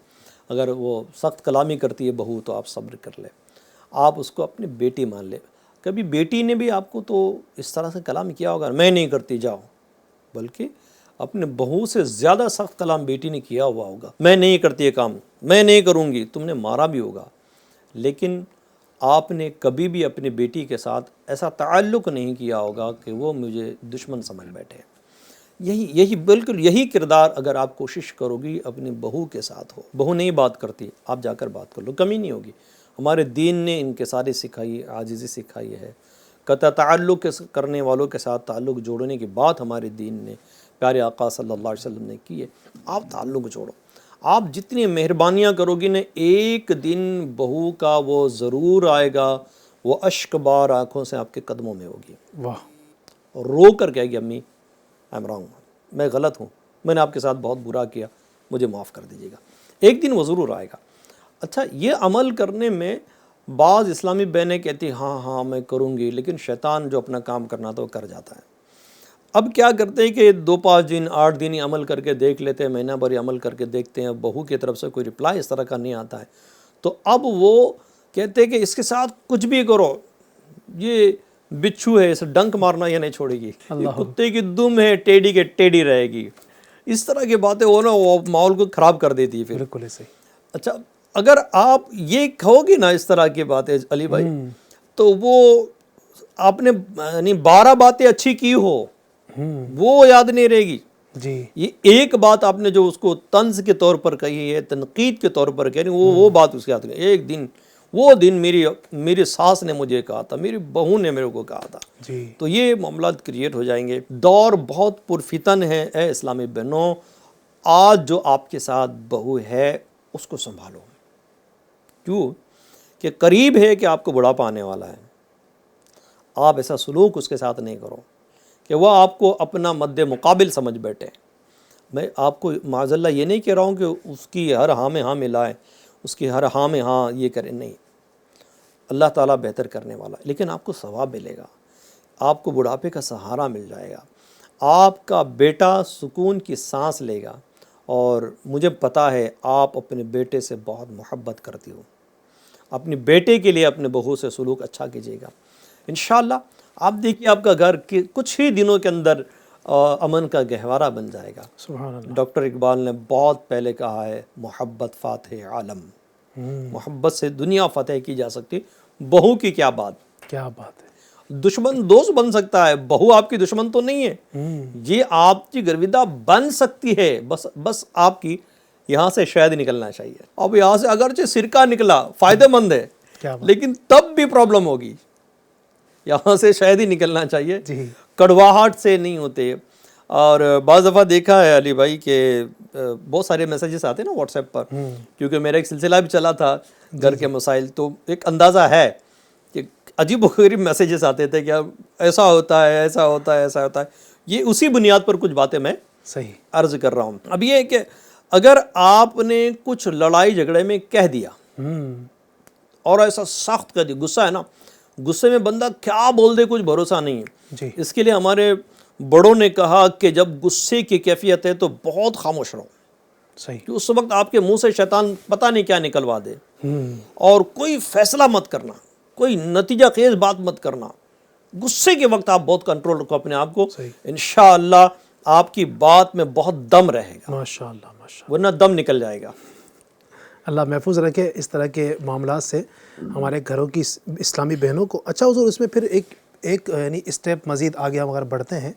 اگر وہ سخت کلامی کرتی ہے بہو تو آپ صبر کر لیں، آپ اس کو اپنی بیٹی مان لیں۔ کبھی بیٹی نے بھی آپ کو تو اس طرح سے کلام کیا ہوگا، میں نہیں کرتی جاؤ، بلکہ اپنے بہو سے زیادہ سخت کلام بیٹی نے کیا ہوا ہوگا، میں نہیں کرتی یہ کام، میں نہیں کروں گی، تم نے مارا بھی ہوگا، لیکن آپ نے کبھی بھی اپنی بیٹی کے ساتھ ایسا تعلق نہیں کیا ہوگا کہ وہ مجھے دشمن سمجھ بیٹھے۔ یہی بالکل یہی کردار اگر آپ کوشش کرو گی اپنی بہو کے ساتھ ہو، بہو نہیں بات کرتی آپ جا کر بات کر لو، کمی نہیں ہوگی۔ ہمارے دین نے انکساری سکھائی ہے، عاجزی سکھائی ہے، قطع تعلق کرنے والوں کے ساتھ تعلق جوڑنے کی بات ہمارے دین نے پیارے آقا صلی اللہ علیہ وسلم نے کی ہے۔ آپ تعلق جوڑو، آپ جتنی مہربانیاں کرو گی نا، ایک دن بہو کا وہ ضرور آئے گا، وہ اشک بار آنکھوں سے آپ کے قدموں میں ہوگی، واہ، اور رو کر کہے گی امی آئی ایم رانگ، میں غلط ہوں، میں نے آپ کے ساتھ بہت برا کیا، مجھے معاف کر دیجیے گا۔ ایک دن وہ ضرور آئے گا۔ اچھا، یہ عمل کرنے میں بعض اسلامی بہنیں کہتی ہاں میں کروں گی، لیکن شیطان جو اپنا کام کرنا تھا وہ کر جاتا ہے۔ اب کیا کرتے ہیں کہ 2-5 دن 8 دن ہی عمل کر کے دیکھ لیتے ہیں، مہینہ بھر عمل کر کے دیکھتے ہیں، بہو کی طرف سے کوئی رپلائی اس طرح کا نہیں آتا ہے، تو اب وہ کہتے ہیں کہ اس کے ساتھ کچھ بھی کرو، یہ بچھو ہے، اسے ڈنک مارنا یہ نہیں چھوڑے گی، یہ کتے کی دم ہے، ٹیڈی کے ٹیڈی رہے گی، اس طرح کی باتیں وہ ماحول کو خراب کر دیتی ہے پھر۔ بالکل ایسے ہی۔ اچھا، اگر آپ یہ کہو گی نا اس طرح کی باتیں علی بھائی، تو وہ آپ نے یعنی 12 باتیں اچھی کی ہو وہ یاد نہیں رہے گی۔ جی، یہ ایک بات آپ نے جو اس کو طنز کے طور پر کہی ہے، تنقید کے طور پر کہہ رہی وہ بات اس کے یاد رہے۔ ایک دن وہ دن میری ساس نے مجھے کہا تھا، میری بہو نے میرے کو کہا تھا، جی، تو یہ معاملات کریٹ ہو جائیں گے۔ دور بہت پرفتن ہے اے اسلامی بہنوں، آج جو آپ کے ساتھ بہو ہے اس کو سنبھالو، کیوں کہ قریب ہے کہ آپ کو بڑھاپا آنے والا ہے۔ آپ ایسا سلوک اس کے ساتھ نہیں کرو کہ وہ آپ کو اپنا مد مقابل سمجھ بیٹھے۔ میں آپ کو معاذ اللہ یہ نہیں کہہ رہا ہوں کہ اس کی ہر ہاں میں ہاں ملائے، اس کی ہر ہاں میں ہاں یہ کرے، نہیں، اللہ تعالیٰ بہتر کرنے والا، لیکن آپ کو ثواب ملے گا، آپ کو بڑھاپے کا سہارا مل جائے گا۔ آپ کا بیٹا سکون کی سانس لے گا، اور مجھے پتہ ہے آپ اپنے بیٹے سے بہت محبت کرتی ہو، اپنے بیٹے کے لیے اپنے بہو سے سلوک اچھا کیجیے گا، انشاءاللہ آپ دیکھیے آپ کا گھر کچھ ہی دنوں کے اندر امن کا گہوارہ بن جائے گا۔ سبحان اللہ۔ ڈاکٹر اقبال نے بہت پہلے کہا ہے، محبت فاتح عالم، محبت سے دنیا فتح کی جا سکتی، بہو کی کیا بات، کیا بات ہے۔ دشمن دوست بن سکتا ہے، بہو آپ کی دشمن تو نہیں ہے، یہ آپ کی گرویدہ بن سکتی ہے، بس آپ کی یہاں سے شہد نکلنا چاہیے۔ اب یہاں سے اگرچہ سرکہ نکلا فائدہ مند ہے، کیا بات، لیکن تب بھی پرابلم ہوگی، یہاں سے شہد ہی نکلنا چاہیے، جی کڑواہٹ سے نہیں ہوتے۔ اور بعض دفعہ دیکھا ہے علی بھائی کہ بہت سارے میسیجز آتے ہیں نا واٹس ایپ پر، کیونکہ میرا ایک سلسلہ بھی چلا تھا گھر کے مسائل، تو ایک اندازہ ہے کہ عجیب و غریب میسیجز آتے تھے کہ اب ایسا ہوتا ہے، ایسا ہوتا ہے، ایسا ہوتا ہے۔ یہ اسی بنیاد پر کچھ باتیں میں صحیح، عرض کر رہا ہوں۔ اب یہ ہے کہ اگر آپ نے کچھ لڑائی جھگڑے میں کہہ دیا اور ایسا سخت کہہ دیا، غصہ ہے نا، غصے میں بندہ کیا بول دے کچھ بھروسہ نہیں ہے۔ جی اس کے لیے ہمارے بڑوں نے کہا کہ جب غصے کی کیفیت ہے تو بہت خاموش رہو، صحیح، کہ اس وقت آپ کے منہ سے شیطان پتہ نہیں کیا نکلوا دے، اور کوئی فیصلہ مت کرنا، کوئی نتیجہ خیز بات مت کرنا، غصے کے وقت آپ بہت کنٹرول رکھو اپنے آپ کو، صحیح، انشاءاللہ آپ کی بات میں بہت دم رہے گا، ماشاء اللہ ماشاء اللہ۔ ورنہ دم نکل جائے گا۔ اللہ محفوظ رکھے اس طرح کے معاملات سے ہمارے گھروں کی اسلامی بہنوں کو۔ اچھا حضور، اس میں پھر ایک یعنی اسٹیپ مزید آگے ہم اگر بڑھتے ہیں،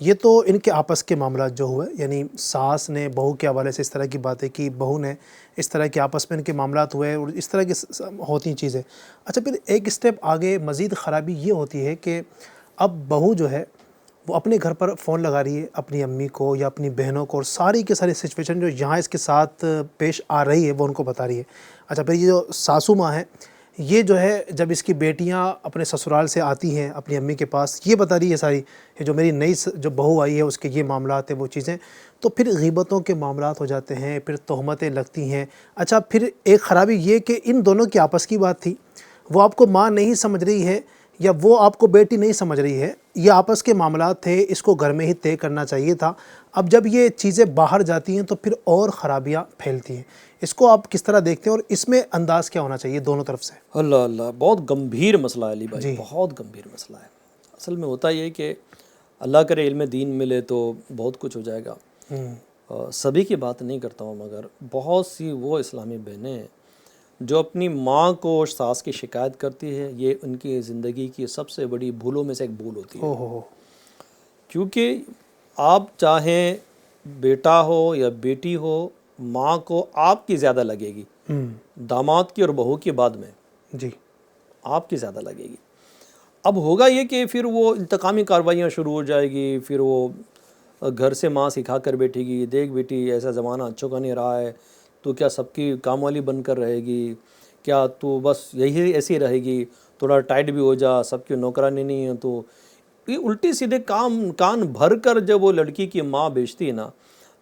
یہ تو ان کے آپس کے معاملات جو ہوئے، یعنی ساس نے بہو کے حوالے سے اس طرح کی باتیں کی، بہو نے اس طرح کے آپس میں ان کے معاملات ہوئے، اور اس طرح کی ہوتی چیزیں۔ اچھا، پھر ایک اسٹیپ آگے مزید خرابی یہ ہوتی ہے کہ اب بہو جو ہے وہ اپنے گھر پر فون لگا رہی ہے اپنی امی کو یا اپنی بہنوں کو، اور ساری کے ساری سچویشن جو یہاں اس کے ساتھ پیش آ رہی ہے وہ ان کو بتا رہی ہے۔ اچھا، پھر یہ جو ساسو ماں ہے، یہ جو ہے جب اس کی بیٹیاں اپنے سسرال سے آتی ہیں اپنی امی کے پاس، یہ بتا رہی ہے ساری، یہ جو میری نئی جو بہو آئی ہے اس کے یہ معاملات ہیں، وہ چیزیں، تو پھر غیبتوں کے معاملات ہو جاتے ہیں، پھر تہمتیں لگتی ہیں۔ اچھا، پھر ایک خرابی یہ کہ ان دونوں کی آپس کی بات تھی، وہ آپ کو ماں نہیں سمجھ رہی ہے یا وہ آپ کو بیٹی نہیں سمجھ رہی ہے، یہ آپس کے معاملات تھے، اس کو گھر میں ہی طے کرنا چاہیے تھا۔ اب جب یہ چیزیں باہر جاتی ہیں تو پھر اور خرابیاں پھیلتی ہیں، اس کو آپ کس طرح دیکھتے ہیں اور اس میں انداز کیا ہونا چاہیے دونوں طرف سے؟ اللہ اللہ، بہت گمبھیر مسئلہ ہے علی بھائی، جی، بہت گمبھیر مسئلہ ہے۔ اصل میں ہوتا یہ کہ اللہ کرے علم دین ملے تو بہت کچھ ہو جائے گا۔ سبھی کی بات نہیں کرتا ہوں، مگر بہت سی وہ اسلامی بہنیں ہیں جو اپنی ماں کو اور ساس کی شکایت کرتی ہے، یہ ان کی زندگی کی سب سے بڑی بھولوں میں سے ایک بھول ہوتی ہے۔ ہو کیونکہ آپ چاہیں بیٹا ہو یا بیٹی ہو، ماں کو آپ کی زیادہ لگے گی، داماد کی اور بہو کی بعد میں جی، آپ کی زیادہ لگے گی۔ اب ہوگا یہ کہ پھر وہ انتقامی کارروائیاں شروع ہو جائے گی، پھر وہ گھر سے ماں سکھا کر بیٹھے گی، دیکھ بیٹی ایسا زمانہ اچھوں کا نہیں رہا ہے، تو کیا سب کی کام والی بن کر رہے گی، کیا تو بس یہی ایسی رہے گی، تھوڑا ٹائٹ بھی ہو جا، سب کی نوکرانی نہیں ہے۔ تو یہ الٹی سیدھے کان بھر کر جب وہ لڑکی کی ماں بیچتی ہے نا،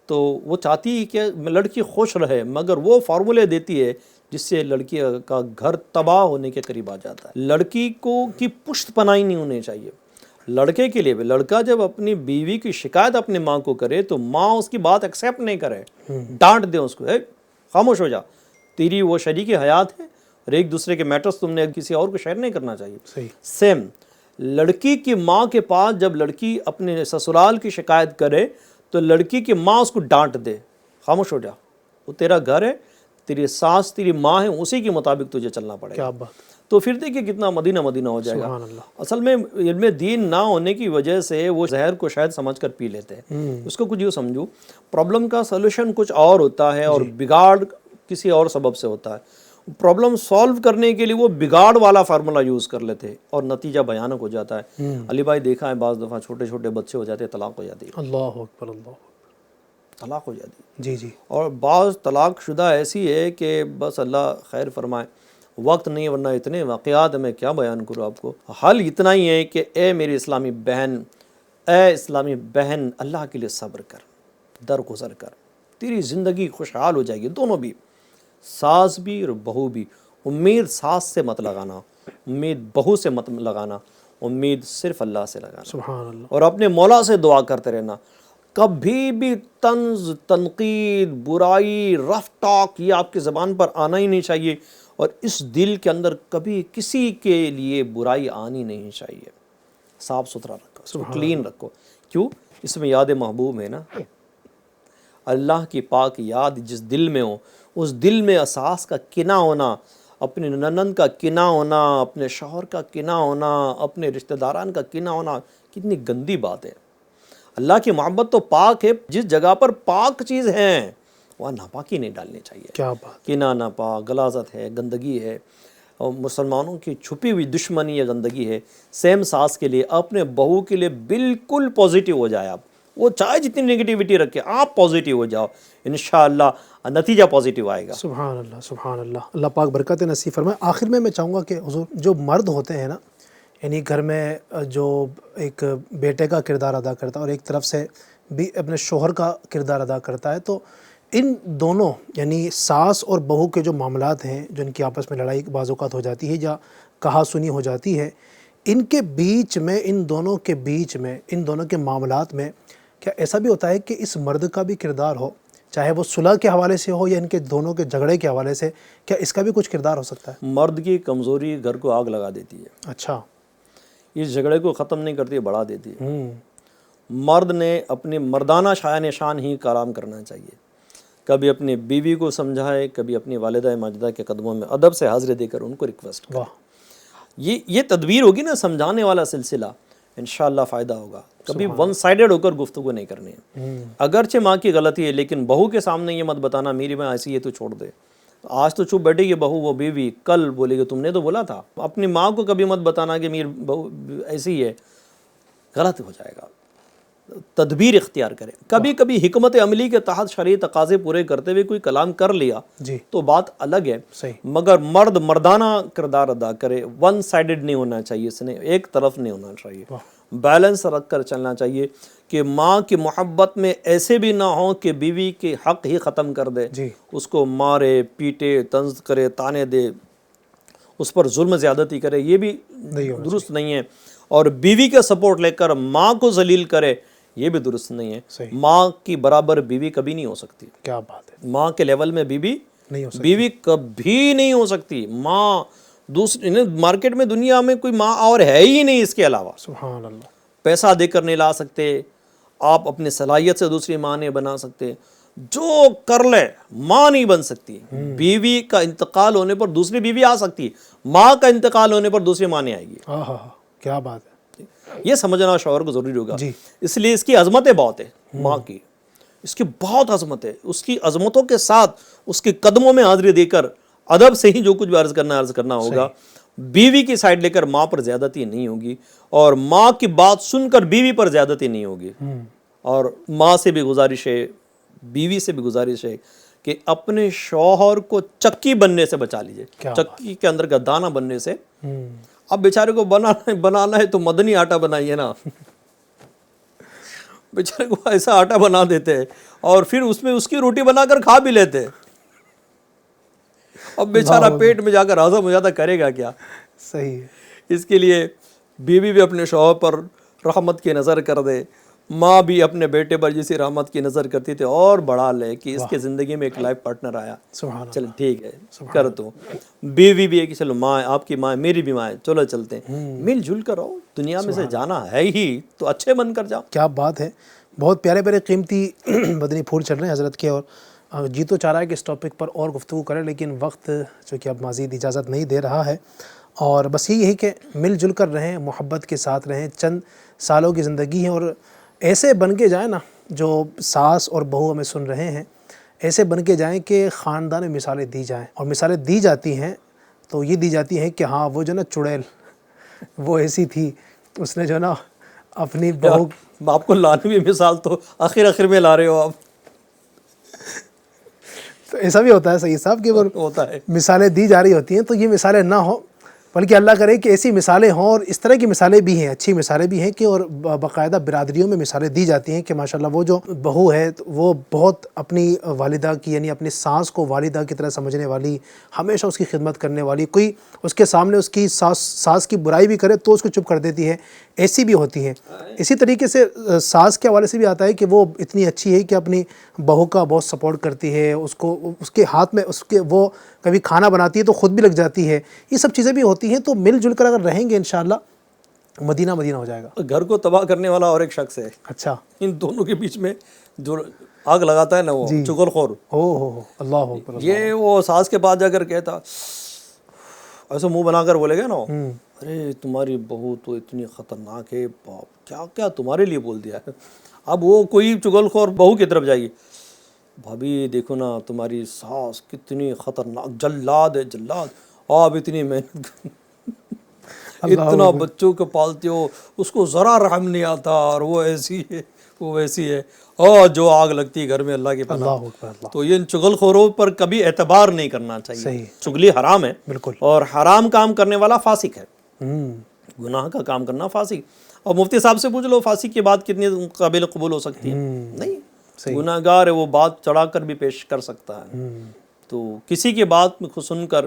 تو وہ چاہتی ہے کہ لڑکی خوش رہے، مگر وہ فارمولے دیتی ہے جس سے لڑکی کا گھر تباہ ہونے کے قریب آ جاتا ہے۔ لڑکی کی پشت پناہی نہیں ہونی چاہیے۔ لڑکے کے لیے بھی، لڑکا جب اپنی بیوی کی شکایت اپنی ماں کو کرے تو ماں اس کی بات ایکسیپٹ نہیں کرے، ڈانٹ دے اس کو، اے خاموش ہو جا، تیری وہ شریک حیات ہے اور ایک دوسرے کے میٹرز تم نے کسی اور کو شیئر نہیں کرنا چاہیے۔ صحیح، سیم لڑکی کی ماں کے پاس جب لڑکی اپنے سسرال کی شکایت کرے تو لڑکی کی ماں اس کو ڈانٹ دے، خاموش ہو جا، وہ تیرا گھر ہے، تیری ساس تیری ماں ہے، اسی کے مطابق تجھے چلنا پڑے کیا گا۔ بات، تو پھر دیکھیے کتنا مدینہ مدینہ ہو جائے گا۔ سبحان اللہ، اصل میں علم دین نہ ہونے کی وجہ سے وہ زہر کو شاید سمجھ کر پی لیتے ہیں، اس کو کچھ یوں سمجھو پرابلم کا سولوشن کچھ اور ہوتا ہے اور بگاڑ کسی اور سبب سے ہوتا ہے۔ پرابلم سالو کرنے کے لیے وہ بگاڑ والا فارمولا یوز کر لیتے اور نتیجہ بھیانک ہو جاتا ہے۔ علی بھائی دیکھا ہے بعض دفعہ چھوٹے چھوٹے بچے ہو جاتے ہیں، طلاق ہو جاتی ہے، اللہ اکبر، اللہ اکبر، طلاق ہو جاتی ہے۔ جی جی، اور بعض طلاق شدہ ایسی ہے کہ بس اللہ خیر فرمائے، وقت نہیں، ورنہ اتنے واقعات میں کیا بیان کروں آپ کو۔ حل اتنا ہی ہے کہ اے میری اسلامی بہن، اے اسلامی بہن، اللہ کے لیے صبر کر، درگزر کر، تیری زندگی خوشحال ہو جائے گی، دونوں بھی، ساس بھی اور بہو بھی۔ امید ساس سے مت لگانا، امید بہو سے مت لگانا، امید صرف اللہ سے لگانا سبحان اللہ. اور اپنے مولا سے دعا کرتے رہنا. کبھی بھی طنز، تنقید، برائی، رف ٹاک یہ آپ کی زبان پر آنا ہی نہیں چاہیے، اور اس دل کے اندر کبھی کسی کے لیے برائی آنی نہیں چاہیے. صاف ستھرا رکھو، اس کو کلین رکھو. کیوں؟ اس میں یاد محبوب ہے نا. اللہ کی پاک یاد جس دل میں ہو، اس دل میں اساس کا کنہ ہونا، اپنے ننند کا کنہ ہونا، اپنے شوہر کا کنہ ہونا، اپنے رشتہ داران کا کنہ ہونا، کتنی گندی بات ہے. اللہ کی محبت تو پاک ہے. جس جگہ پر پاک چیز ہے وہاں ناپاکی نہیں ڈالنی چاہیے. کیا بات. کنہ ناپاک، غلاظت ہے، گندگی ہے، اور مسلمانوں کی چھپی ہوئی دشمنی یا گندگی ہے. سیم ساس کے لیے، اپنے بہو کے لیے بالکل پازیٹیو ہو جائے آپ. وہ چاہے جتنی نگیٹیوٹی رکھے، آپ پازیٹیو ہو جاؤ، انشاءاللہ نتیجہ پازیٹیو آئے گا. سبحان اللہ سبحان اللہ. اللہ پاک برکت نصیب فرمائے. آخر میں چاہوں گا کہ حضور جو مرد ہوتے ہیں نا، یعنی گھر میں جو ایک بیٹے کا کردار ادا کرتا ہے اور ایک طرف سے بھی اپنے شوہر کا کردار ادا کرتا ہے، تو ان دونوں یعنی ساس اور بہو کے جو معاملات ہیں، جو ان کی آپس میں لڑائی بعض اوقات ہو جاتی ہے یا کہا سنی ہو جاتی ہے، ان کے بیچ میں، ان دونوں کے بیچ میں، ان دونوں کے معاملات میں کیا ایسا بھی ہوتا ہے کہ اس مرد کا بھی کردار ہو، چاہے وہ صلح کے حوالے سے ہو یا ان کے دونوں کے جھگڑے کے حوالے سے، کیا اس کا بھی کچھ کردار ہو سکتا ہے؟ مرد کی کمزوری گھر کو آگ لگا دیتی ہے. اچھا. اس جھگڑے کو ختم نہیں کرتی، بڑھا دیتی ہے. مرد نے اپنی مردانہ شایان شان ہی کلام کرنا چاہیے. کبھی اپنی بیوی کو سمجھائے، کبھی اپنی والدہ ماجدہ کے قدموں میں ادب سے حاضری دے کر ان کو ریکویسٹ کرے. واہ. یہ تدبیر ہوگی نا، سمجھانے والا سلسلہ، انشاءاللہ فائدہ ہوگا. کبھی ون سائیڈڈ ہو کر گفتگو نہیں کرنی ہے. اگرچہ ماں کی غلطی ہے، لیکن بہو کے سامنے یہ مت بتانا میری ماں ایسی ہے تو چھوڑ دے. آج تو چپ بیٹھے گی بہو، وہ بیوی کل بولے گی تم نے تو بولا تھا. اپنی ماں کو کبھی مت بتانا کہ میری بہو ایسی ہے، غلط ہو جائے گا. تدبیر اختیار کرے. کبھی کبھی حکمت عملی کے تحت شرعی تقاضے پورے کرتے ہوئے کوئی کلام کر لیا جی. تو بات الگ ہے. صحیح. مگر مرد مردانہ کردار ادا کرے، ون سائیڈڈ نہیں ہونا چاہیے، اس نے ایک طرف نہیں ہونا چاہیے. بیلنس رکھ کر چلنا چاہیے کہ ماں کی محبت میں ایسے بھی نہ ہو کہ بیوی کے حق ہی ختم کر دے. جی. اس کو مارے، پیٹے، طنز کرے، تانے دے، اس پر ظلم زیادتی کرے، یہ بھی درست نہیں ہے. اور بیوی کا سپورٹ لے کر ماں کو ذلیل کرے، یہ بھی درست نہیں ہے. صحیح. ماں کی برابر بیوی کبھی نہیں ہو سکتی. کیا بات ہے. ماں کے لیول میں بیوی نہیں ہو سکتی. بیوی کبھی نہیں ہو سکتی. ماں دوسری مارکیٹ میں، دنیا میں کوئی ماں اور ہے ہی نہیں اس کے علاوہ. سبحان اللہ. پیسہ دے کر نہیں لا سکتے آپ، اپنی صلاحیت سے دوسری ماں نہیں بنا سکتے. جو کر لے ماں نہیں بن سکتی. بیوی کا انتقال ہونے پر دوسری بیوی آ سکتی ہے، ماں کا انتقال ہونے پر دوسری ماں نہیں آئے گی. ہاں ہاں ہاں. کیا بات ہے. یہ سمجھنا شوہر کو ضروری ہوگا. جی. اس لیے اس کی عظمتیں بہت ہے. ماں کی اس کی بہت عظمت ہے. اس کی عظمتوں کے ساتھ اس کے قدموں میں حاضری دے کر ادب سے ہی جو کچھ بھی عرض کرنا ہوگا. بیوی کی سائڈ لے کر ماں پر زیادتی نہیں ہوگی، اور ماں کی بات سن کر بیوی پر زیادتی نہیں ہوگی. اور ماں سے بھی گزارش ہے، بیوی سے بھی گزارش ہے کہ اپنے شوہر کو چکی بننے سے بچا لیجئے. چکی کے اندر کا دانہ بننے سے. اب بیچارے کو بنانا ہے تو مدنی آٹا بنائیے نا. بیچارے کو ایسا آٹا بنا دیتے ہیں اور پھر اس میں اس کی روٹی بنا کر کھا بھی لیتے. اب بیچارہ پیٹ میں جا کر ہضم ہو جاتا، کرے گا کیا. صحیح ہے. اس کے لیے بیوی بھی اپنے شوہر پر رحمت کی نظر کر دے، ماں بھی اپنے بیٹے پر جیسی رحمت کی نظر کرتی تھی اور بڑھا لے کہ اس کے زندگی میں ایک لائف پارٹنر آیا. چل ٹھیک ہے کر تو. بیوی بھی ہے کہ چلو ماں آپ کی ماں میری بھی ماں ہے، چلو چلتے ہیں. مل جل کر رہو، دنیا میں سے جانا ہے ہی تو اچھے بن کر جاؤ. کیا بات ہے. بہت پیارے پیارے قیمتی مدنی پھول چل رہے ہیں حضرت کے، اور جی تو چاہ رہا ہے کہ اس ٹاپک پر اور گفتگو کریں، لیکن وقت جو کہ اب مزید اجازت نہیں دے رہا ہے. اور بس یہی ہے کہ مل جل کر رہیں، محبت کے ساتھ رہیں. چند سالوں کی زندگی ہے اور ایسے بن کے جائیں نا، جو ساس اور بہو ہمیں سن رہے ہیں، ایسے بن کے جائیں کہ خاندان میں مثالیں دی جائیں. اور مثالیں دی جاتی ہیں تو یہ دی جاتی ہیں کہ ہاں وہ جو نا چڑیل وہ ایسی تھی، اس نے جو نا اپنی بہو. آپ کو لانے بھی مثال تو آخر میں لا رہے ہو آپ. تو ایسا بھی ہوتا ہے صحیح صاحب کہ وہ ہوتا ہے، مثالیں دی جا رہی ہوتی ہیں، تو یہ مثالیں نہ ہوں بلکہ اللہ کرے کہ ایسی مثالیں ہوں، اور اس طرح کی مثالیں بھی ہیں، اچھی مثالیں بھی ہیں کہ اور باقاعدہ برادریوں میں مثالیں دی جاتی ہیں کہ ماشاءاللہ وہ جو بہو ہے وہ بہت اپنی والدہ کی، یعنی اپنی ساس کو والدہ کی طرح سمجھنے والی، ہمیشہ اس کی خدمت کرنے والی، کوئی اس کے سامنے اس کی ساس کی برائی بھی کرے تو اس کو چپ کر دیتی ہے، ایسی بھی ہوتی ہیں۔ اسی طریقے سے ساس کے حوالے سے بھی آتا ہے کہ وہ اتنی اچھی ہے کہ اپنی بہو کا بہت سپورٹ کرتی ہے، اس کو اس کے ہاتھ میں وہ کبھی کھانا بناتی ہے تو خود بھی لگ جاتی ہے، یہ سب چیزیں بھی ہوتی ہیں۔ تو مل جل کر اگر رہیں گے انشاءاللہ مدینہ مدینہ ہو جائے گا۔ گھر کو تباہ کرنے والا اور ایک شخص ہے اچھا، ان دونوں کے بیچ میں، جو آگ لگاتا ہے نا، وہ چغل خور۔ ہو اللہ اکبر۔ یہ وہ ساس کے پاس جا کر کہتا، ایسے منہ بنا کر بولے گا نا، ارے تمہاری بہو تو اتنی خطرناک ہے، باپ کیا کیا تمہارے لیے بول دیا ہے۔ اب وہ کوئی چغل خور بہو کی طرف جائے گی، بھابھی دیکھو نا تمہاری ساس کتنی خطرناک جلاد ہے، جلاد، آپ اتنی محنت اتنا بچوں کو پالتے ہو، اس کو ذرا رحم نہیں آتا، اور وہ ایسی ہے وہ ویسی ہے، اور جو آگ لگتی ہے گھر میں اللہ کی پناہ۔ اللہ اکبر اللہ۔ تو یہ چغل خوروں پر کبھی اعتبار نہیں کرنا چاہیے۔ صحیح۔ چغلی حرام ہے، بالکل۔ اور حرام کام کرنے والا فاسق ہے، گناہ کا کام کرنا فاسق۔ اور مفتی صاحب سے پوچھ لو فاسق کی بات کتنی قابل قبول ہو سکتی ہے؟ نہیں، گناہ گار ہے، وہ بات چڑھا کر بھی پیش کر سکتا ہے۔ تو کسی کی بات میں سن کر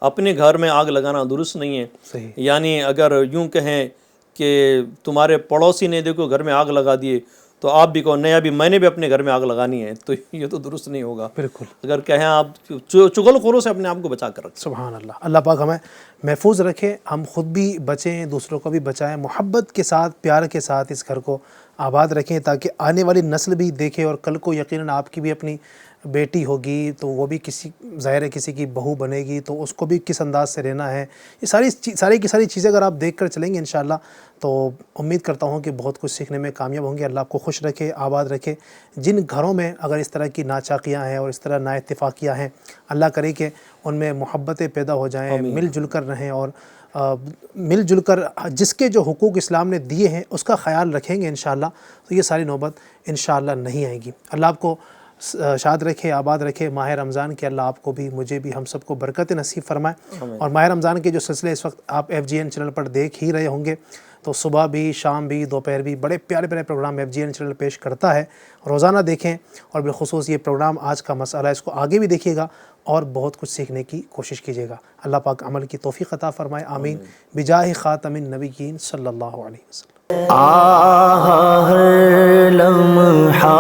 اپنے گھر میں آگ لگانا درست نہیں ہے۔ صحیح۔ یعنی اگر یوں کہیں کہ تمہارے پڑوسی نے دیکھو گھر میں آگ لگا دیے تو آپ بھی کہو نہیں ابھی میں نے بھی اپنے گھر میں آگ لگانی ہے، تو یہ تو درست نہیں ہوگا۔ بالکل۔ اگر کہیں آپ چغل خوروں سے اپنے آپ کو بچا کر رکھیں۔ سبحان اللہ، اللہ پاک ہمیں محفوظ رکھے، ہم خود بھی بچیں، دوسروں کو بھی بچائیں، محبت کے ساتھ، پیار کے ساتھ اس گھر کو آباد رکھیں تاکہ آنے والی نسل بھی دیکھے، اور کل کو یقیناً آپ کی بھی اپنی بیٹی ہوگی تو وہ بھی کسی ظاہر ہے کسی کی بہو بنے گی تو اس کو بھی کس انداز سے رہنا ہے، یہ ساری کی ساری چیزیں اگر آپ دیکھ کر چلیں گے انشاءاللہ تو امید کرتا ہوں کہ بہت کچھ سیکھنے میں کامیاب ہوں گے۔ اللہ آپ کو خوش رکھے، آباد رکھے۔ جن گھروں میں اگر اس طرح کی ناچاقیاں ہیں اور اس طرح نا اتفاقیاں ہیں، اللہ کرے کہ ان میں محبتیں پیدا ہو جائیں، مل جل کر رہیں، اور مل جل کر جس کے جو حقوق اسلام نے دیے ہیں اس کا خیال رکھیں گے انشاءاللہ، تو یہ ساری نوبت انشاءاللہ نہیں آئے گی۔ اللہ آپ کو شاد رکھے، آباد رکھے۔ ماہ رمضان کے اللہ آپ کو بھی، مجھے بھی، ہم سب کو برکت نصیب فرمائے۔ اور ماہ رمضان کے جو سلسلے اس وقت آپ FGN چینل پر دیکھ ہی رہے ہوں گے، تو صبح بھی، شام بھی، دوپہر بھی بڑے پیارے پیارے پروگرام FGN چینل پیش کرتا ہے، روزانہ دیکھیں، اور بالخصوص یہ پروگرام آج کا مسئلہ ہے، اس کو آگے بھی دیکھیے گا اور بہت کچھ سیکھنے کی کوشش کیجیے گا۔ اللہ پاک عمل کی توفیق عطا فرمائے، آمین، بجاہ خاتم النبیین صلی اللہ علیہ وسلم۔ ہر لمحہ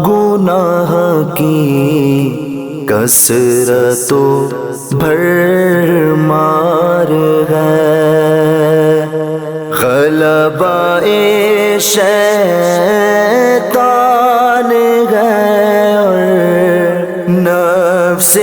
گناہ کی کثرت و بھرمار ہے، غلبہ شیطان ہے اور نفس